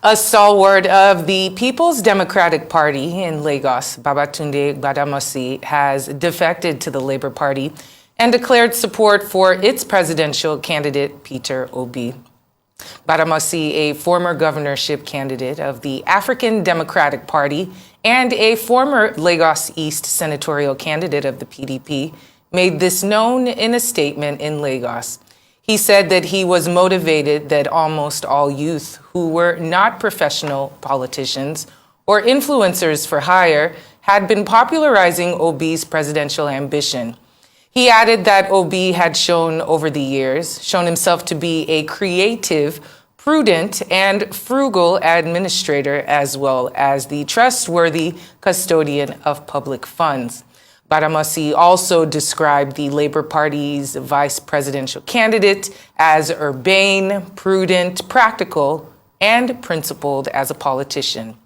A stalwart of the People's Democratic Party in Lagos, Babatunde Gbadamosi, has defected to the Labour Party and declared support for its presidential candidate, Peter Obi. Gbadamosi, a former governorship candidate of the African Democratic Party and a former Lagos East senatorial candidate of the PDP, made this known in a statement in Lagos. He said that he was motivated that almost all youth who were not professional politicians or influencers for hire had been popularizing Obi's presidential ambition. He added that Obi had shown himself to be a creative, prudent, and frugal administrator, as well as the trustworthy custodian of public funds. Gbadamosi also described the Labour Party's vice presidential candidate as urbane, prudent, practical, and principled as a politician.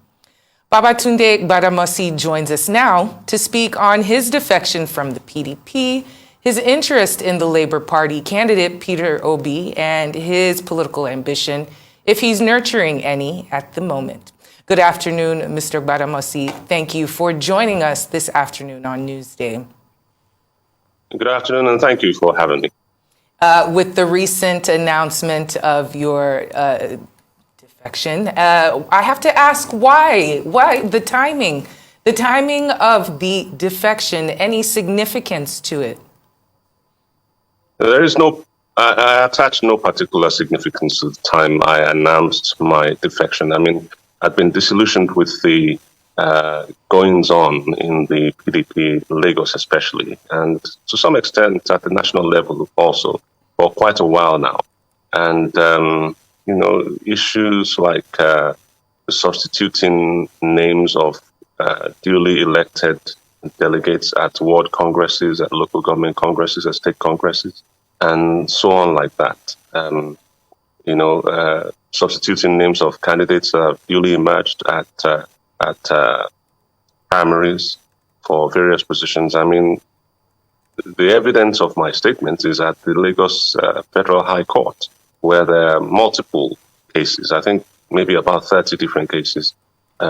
Babatunde Gbadamosi joins us now to speak on his defection from the PDP, his interest in the Labour Party candidate Peter Obi, and his political ambition, if he's nurturing any at the moment. Good afternoon, Mr. Gbadamosi. Thank you for joining us this afternoon on Newsday. Good afternoon, and thank you for having me. With the recent announcement of your defection, I have to ask why the timing of the defection, any significance to it? There is I attach no particular significance to the time I announced my defection. I mean, I'd been disillusioned with the goings-on in the PDP, Lagos especially, and to some extent at the national level also, for quite a while now. And, issues like substituting names of duly elected delegates at ward congresses, at local government congresses, at state congresses, and so on like that. Substituting names of candidates that have duly emerged at primaries for various positions. I mean, the evidence of my statement is at the Lagos Federal High Court, where there are multiple cases, I think maybe about 30 different cases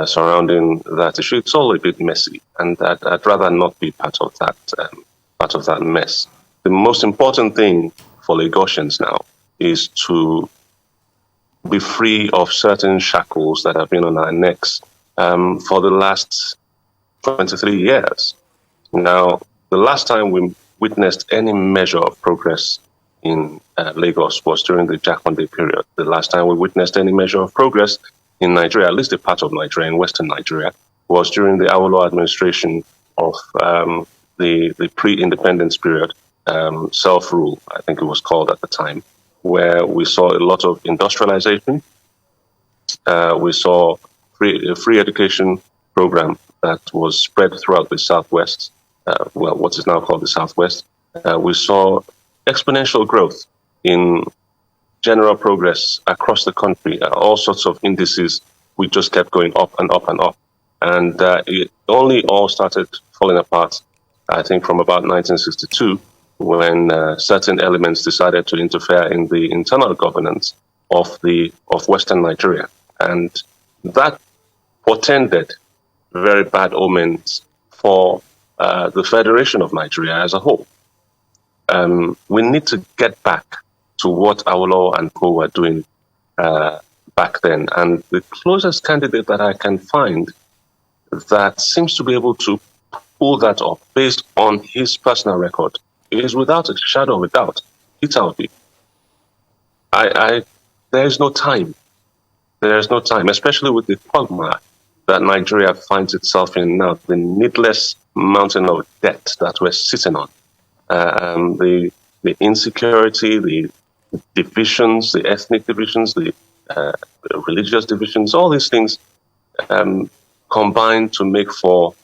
surrounding that issue. It's all a bit messy, and I'd rather not be part of that mess. The most important thing for Lagosians now is to be free of certain shackles that have been on our necks for the last 23 years. Now, the last time we witnessed any measure of progress in Lagos was during the Jakonde period. The last time we witnessed any measure of progress in Nigeria, at least a part of Nigeria, in Western Nigeria, was during the Awolowo administration of the pre-independence period, self-rule, I think it was called at the time, where we saw a lot of industrialization. We saw a free education program that was spread throughout the Southwest, what is now called the Southwest. We saw exponential growth in general progress across the country. All sorts of indices, we just kept going up and up and up. And it only all started falling apart, I think, from about 1962, when certain elements decided to interfere in the internal governance of Western Nigeria. And that portended very bad omens for the Federation of Nigeria as a whole. We need to get back to what Awolowo and co were doing back then. And the closest candidate that I can find that seems to be able to pull that off based on his personal record is, without a shadow of a doubt, Peter Obi. There is no time. There is no time, especially with the quagmire that Nigeria finds itself in now, the needless mountain of debt that we're sitting on, the insecurity, the divisions, the ethnic divisions, the religious divisions, all these things combine to make for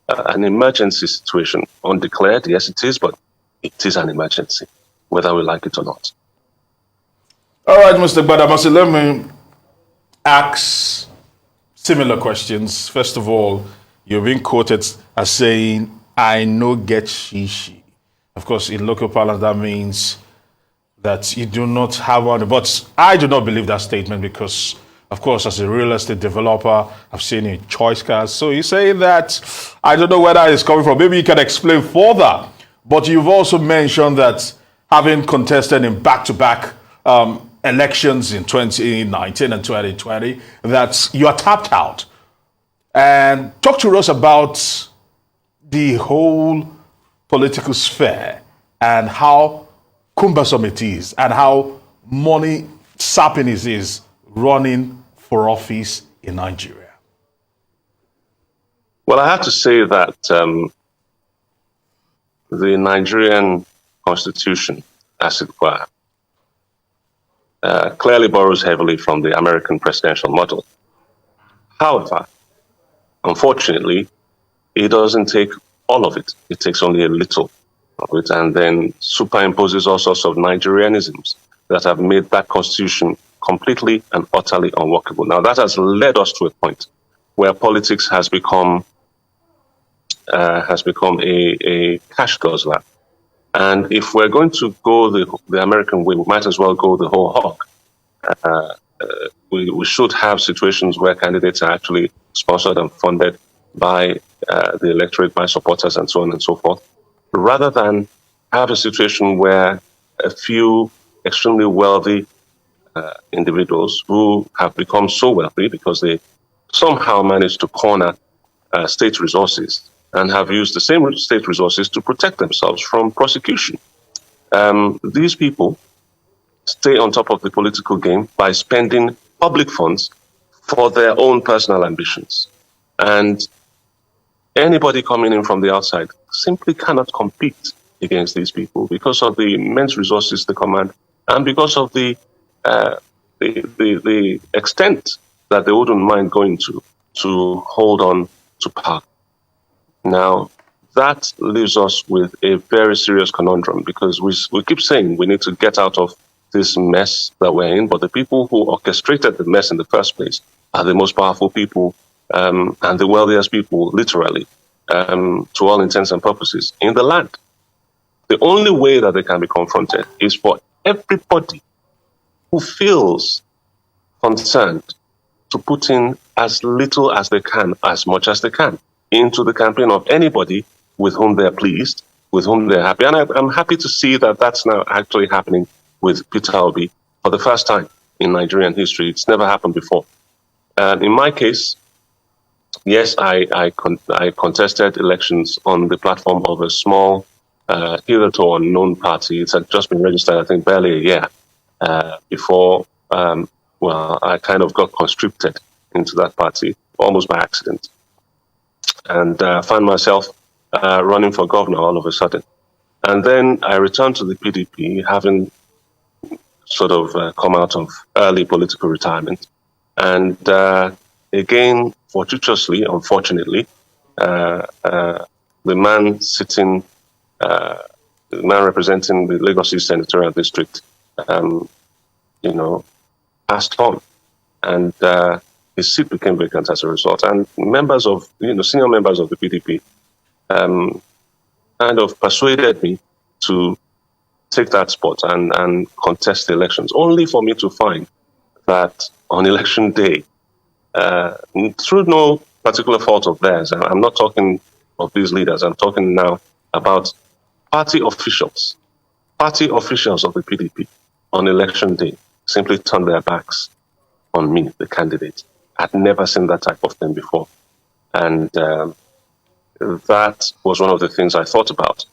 an emergency situation. Undeclared, yes it is, but it is an emergency, whether we like it or not. All right, Mr. Gbadamosi, let me ask similar questions. First of all, you're being quoted as saying, I no get shishi. Of course, in local parlance, that means that you do not have one. But I do not believe that statement, because Of course, as a real estate developer, I've seen you in choice cars. So you say that, I don't know where that is coming from. Maybe you can explain further. But you've also mentioned that having contested in back-to-back elections in 2019 and 2020, that you are tapped out. And talk to us about the whole political sphere and how cumbersome it is and how money sapping it is running for office in Nigeria. Well, I have to say that the Nigerian constitution, as it were, clearly borrows heavily from the American presidential model. However, unfortunately, it doesn't take all of it. It takes only a little of it and then superimposes all sorts of Nigerianisms that have made that constitution completely and utterly unworkable. Now, that has led us to a point where politics has become a cash guzzler. And if we're going to go the American way, we might as well go the whole hog. We should have situations where candidates are actually sponsored and funded by the electorate, by supporters, and so on and so forth, rather than have a situation where a few extremely wealthy individuals who have become so wealthy because they somehow managed to corner state resources and have used the same state resources to protect themselves from prosecution. These people stay on top of the political game by spending public funds for their own personal ambitions. And anybody coming in from the outside simply cannot compete against these people because of the immense resources they command and because of the extent that they wouldn't mind going to hold on to power. Now, that leaves us with a very serious conundrum because we keep saying we need to get out of this mess that we're in, but the people who orchestrated the mess in the first place are the most powerful people and the wealthiest people, literally, to all intents and purposes, in the land. The only way that they can be confronted is for everybody who feels concerned to put in as little as they can, as much as they can, into the campaign of anybody with whom they're pleased, with whom they're happy. And I'm happy to see that that's now actually happening with Peter Obi for the first time in Nigerian history. It's never happened before. And in my case, yes, I contested elections on the platform of a small, hitherto unknown party. It had just been registered, I think, barely a year before, I kind of got conscripted into that party, almost by accident, and found myself running for governor all of a sudden. And then I returned to the PDP, having sort of come out of early political retirement. And again, fortuitously, unfortunately, the man representing the Lagos East Senatorial District, passed on. And his seat became vacant as a result. And members of, senior members of the PDP kind of persuaded me to take that spot and contest the elections, only for me to find that on election day, through no particular fault of theirs, I'm not talking of these leaders, I'm talking now about party officials of the PDP on election day simply turned their backs on me, the candidate. I'd never seen that type of thing before. And that was one of the things I thought about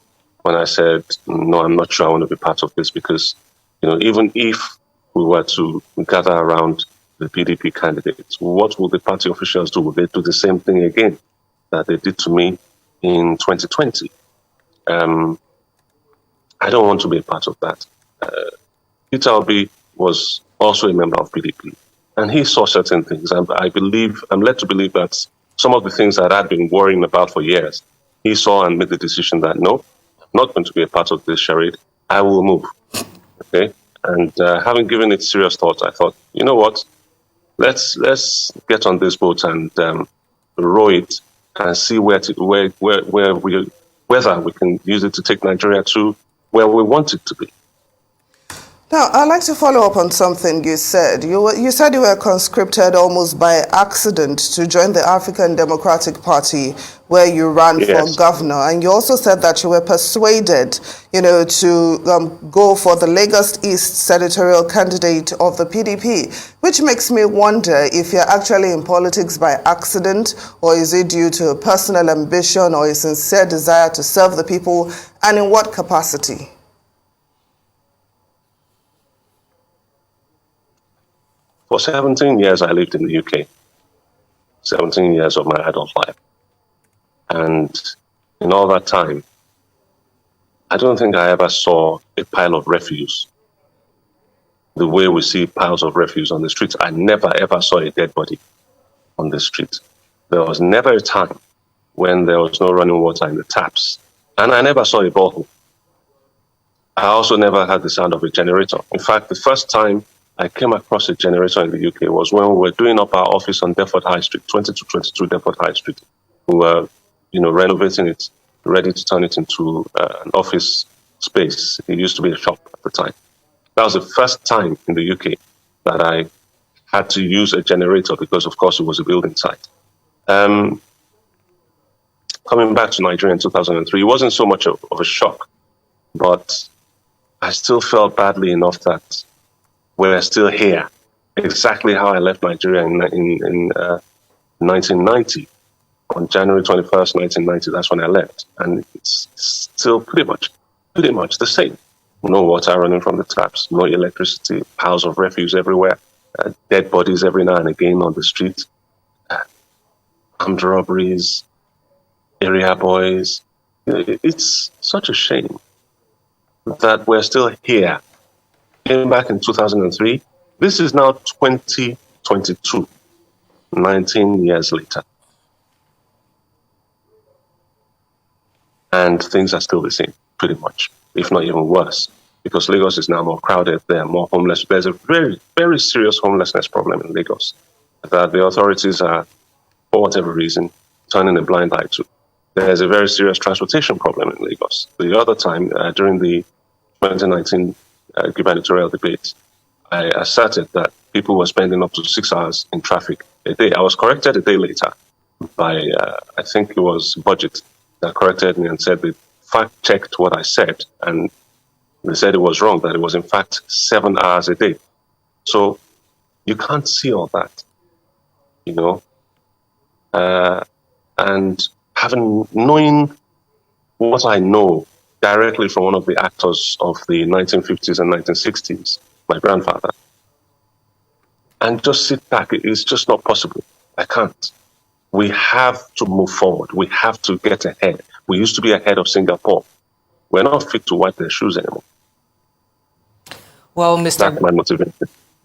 when I said, no, I'm not sure I want to be part of this because, even if we were to gather around the PDP candidates, what will the party officials do? Will they do the same thing again that they did to me in 2020? I don't want to be a part of that. Peter Obi was also a member of PDP, and he saw certain things. And I'm led to believe that some of the things that I'd been worrying about for years, he saw and made the decision that, no, I'm not going to be a part of this charade. I will move. Okay? And having given it serious thought, I thought, you know what? Let's get on this boat and row it and see whether we can use it to take Nigeria to where we want it to be. Now, I'd like to follow up on something you said. You said you were conscripted almost by accident to join the African Democratic Party, where you ran for Yes. governor. And you also said that you were persuaded, to go for the Lagos East senatorial candidate of the PDP, which makes me wonder if you're actually in politics by accident, or is it due to a personal ambition or a sincere desire to serve the people, and in what capacity? For 17 years, I lived in the UK, 17 years of my adult life. And in all that time, I don't think I ever saw a pile of refuse the way we see piles of refuse on the streets. I never, ever saw a dead body on the street. There was never a time when there was no running water in the taps. And I never saw a borehole. I also never heard the sound of a generator. In fact, the first time I came across a generator in the UK was when we were doing up our office on Deptford High Street, 2222 Deptford High Street. We were, renovating it, ready to turn it into an office space. It used to be a shop at the time. That was the first time in the UK that I had to use a generator because, of course, it was a building site. Coming back to Nigeria in 2003, it wasn't so much of a shock, but I still felt badly enough that we're still here. Exactly how I left Nigeria in 1990. On January 21st, 1990, that's when I left. And it's still pretty much the same. No water running from the taps, no electricity, piles of refuse everywhere, dead bodies every now and again on the street, armed robberies, area boys. It's such a shame that we're still here. Came back in 2003. This is now 2022, 19 years later. And things are still the same, pretty much, if not even worse, because Lagos is now more crowded. There are more homeless. There's a very, very serious homelessness problem in Lagos that the authorities are, for whatever reason, turning a blind eye to. There's a very serious transportation problem in Lagos. The other time, during the 2019 gubernatorial debate, I asserted that people were spending up to 6 hours in traffic a day. I was corrected a day later by, I think it was Budget, that corrected me and said they fact-checked what I said, and they said it was wrong, that it was in fact 7 hours a day. So you can't see all that, and knowing what I know directly from one of the actors of the 1950s and 1960s, my grandfather, and just sit back, it's just not possible. I can't. We have to move forward. We have to get ahead. We used to be ahead of Singapore. We're not fit to wipe their shoes anymore. Well, That's my motivation.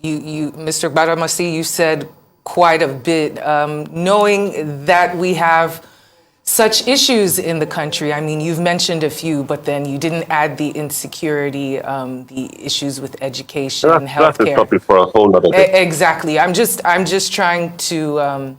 Mr. Gbadamosi, you said quite a bit. Knowing that we have such issues in the country, I mean, you've mentioned a few, but then you didn't add the insecurity, the issues with education, healthcare. That's a topic for a whole other day. Exactly. I'm just trying to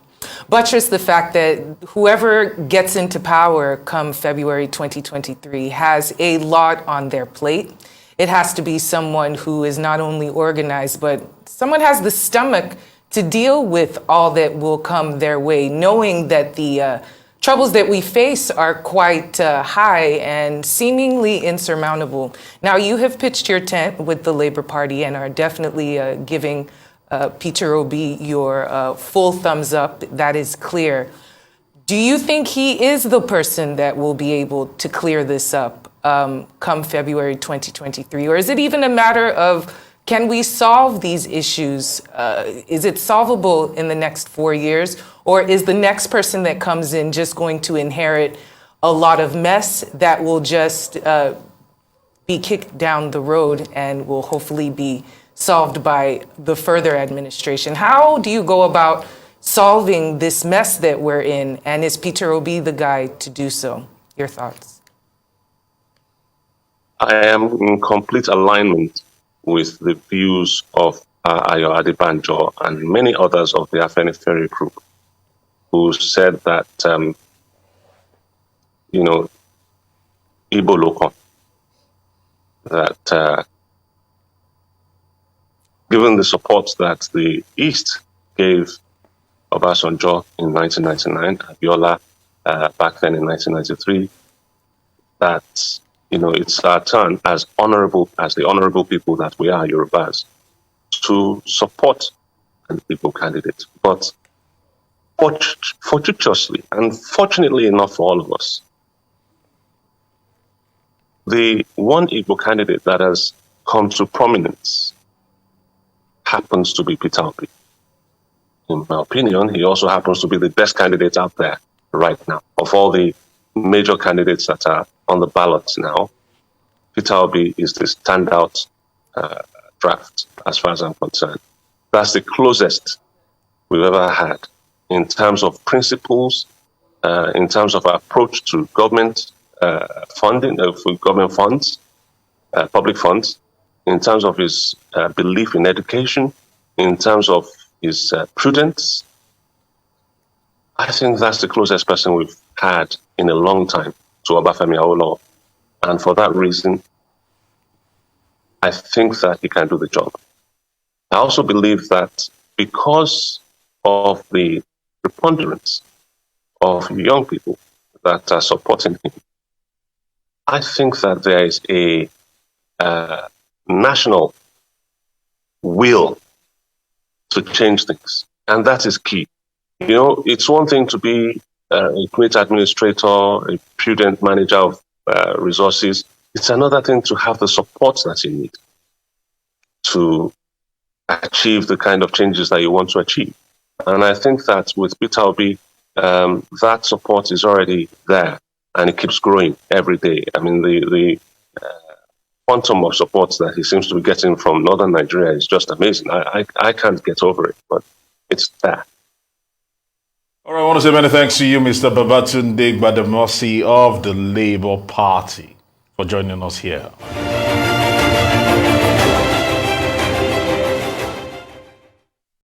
buttress the fact that whoever gets into power come February 2023 has a lot on their plate. It has to be someone who is not only organized, but someone has the stomach to deal with all that will come their way, knowing that the troubles that we face are quite high and seemingly insurmountable. Now, you have pitched your tent with the Labour Party and are definitely giving Peter Obi your full thumbs up. That is clear. Do you think he is the person that will be able to clear this up come February 2023? Or is it even a matter of, can we solve these issues? Is it solvable in the next 4 years? Or is the next person that comes in just going to inherit a lot of mess that will just be kicked down the road and will hopefully be solved by the further administration? How do you go about solving this mess that we're in? And is Peter Obi the guy to do so? Your thoughts? I am in complete alignment with the views of Ayo Adebanjo and many others of the Afenifere group who said that, Igbo Lokon, that given the support that the East gave Obasanjo in 1999, Abiola back then in 1993, that it's our turn as the honorable people that we are, Yorubas, to support an Igbo candidate. But fortuitously, and fortunately enough for all of us, the one Igbo candidate that has come to prominence happens to be Peter Obi. In my opinion, he also happens to be the best candidate out there right now. Of all the major candidates that are on the ballot now, Peter Obi is the standout draft as far as I'm concerned. That's the closest we've ever had in terms of principles, in terms of our approach to government funding, government funds, public funds, in terms of his belief in education, in terms of his prudence. I think that's the closest person we've had in a long time to Obafemi Awolowo. And for that reason, I think that he can do the job. I also believe that because of the preponderance of young people that are supporting him, I think that there is a national will to change things. And that is key. It's one thing to be a great administrator, a prudent manager of resources. It's another thing to have the support that you need to achieve the kind of changes that you want to achieve. And I think that with Peter Obi, that support is already there and it keeps growing every day. I mean, the quantum of support that he seems to be getting from northern Nigeria is just amazing. I can't get over it, but it's there. All right, I want to say many thanks to you, Mr. Babatunde Gbadamosi of the Labour Party, for joining us here.